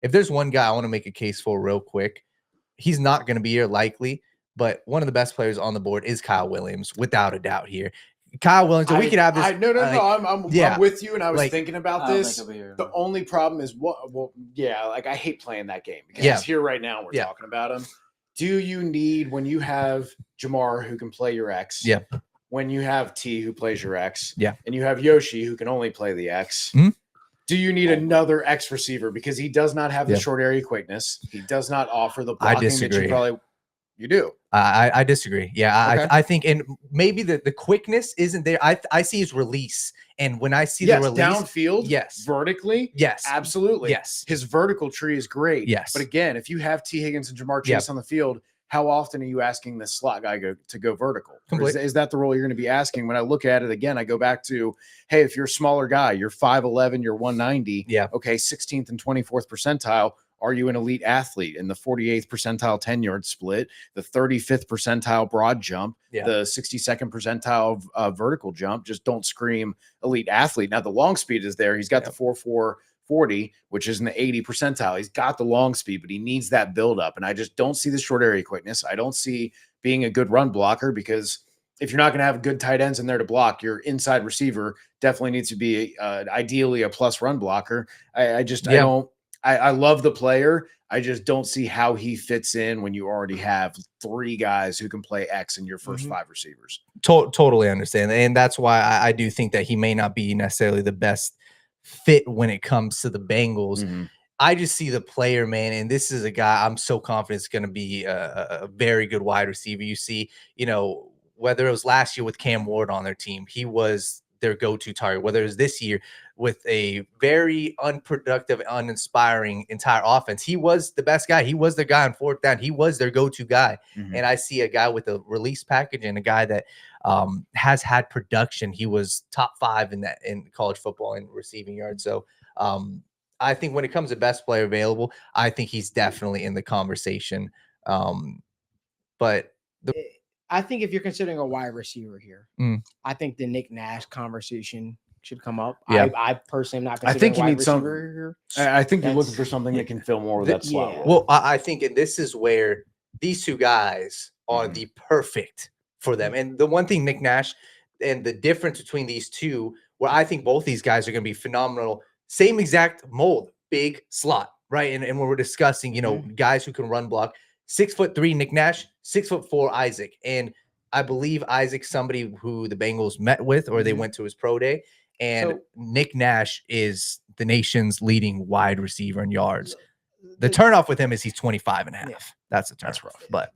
if there's one guy I want to make a case for real quick, he's not going to be here likely, but one of the best players on the board is Kyle Williams, without a doubt here. Kyle Williams, we could have this. No. I'm with you, and I was thinking about this. The only problem is I hate playing that game because he's here right now. We're talking about him. Do you need, when you have Jamar who can play your X? Yeah. When you have T who plays your X? Yeah. And you have Yoshi who can only play the X? Mm-hmm. Do you need another X receiver? Because he does not have the short area quickness. He does not offer the blocking that you do. I disagree. Yeah, okay. I think, and maybe the quickness isn't there. I see his release, and when I see the release downfield, vertically, absolutely, his vertical tree is great. But again, if you have Tee Higgins and Jamar Chase on the field, how often are you asking the slot guy to go vertical? Is that the role you're going to be asking? When I look at it again, I go back to, hey, if you're a smaller guy, you're 5'11", you're 190. Okay, 16th and 24th percentile. Are you an elite athlete in the 48th percentile 10-yard split, the 35th percentile broad jump, the 62nd percentile vertical jump? Just don't scream elite athlete. Now, the long speed is there. He's got the 4.440, which is in the 80 percentile. He's got the long speed, but he needs that buildup. And I just don't see the short area quickness. I don't see being a good run blocker, because if you're not going to have good tight ends in there to block, your inside receiver definitely needs to be ideally a plus run blocker. I love the player. I just don't see how he fits in when you already have three guys who can play X in your first five receivers. Totally understand. And that's why I do think that he may not be necessarily the best fit when it comes to the Bengals. I just see the player, man, and this is a guy I'm so confident is going to be a very good wide receiver. You see, whether it was last year with Cam Ward on their team, he was their go-to target, whether it's this year with a very unproductive, uninspiring entire offense. He was the best guy. He was the guy on fourth down. He was their go-to guy. And I see a guy with a release package and a guy that has had production. He was top 5 in college football in receiving yards. So I think when it comes to best player available, I think he's definitely in the conversation. But I think if you're considering a wide receiver here, I think the Nick Nash conversation should come up. I personally am not considering a wide receiver here. I think you're looking for something that can fill more of that slot role. Well, I think, and this is where these two guys are the perfect for them. And the one thing, Nick Nash, and the difference between these two, where I think both these guys are going to be phenomenal, same exact mold, big slot, right? And when we're discussing, guys who can run block, 6'3" Nick Nash, 6'4" Isaac. And I believe Isaac's somebody who the Bengals met with, or they went to his pro day. And Nick Nash is the nation's leading wide receiver in yards. The turnoff with him is he's 25.5. That's the turnoff. But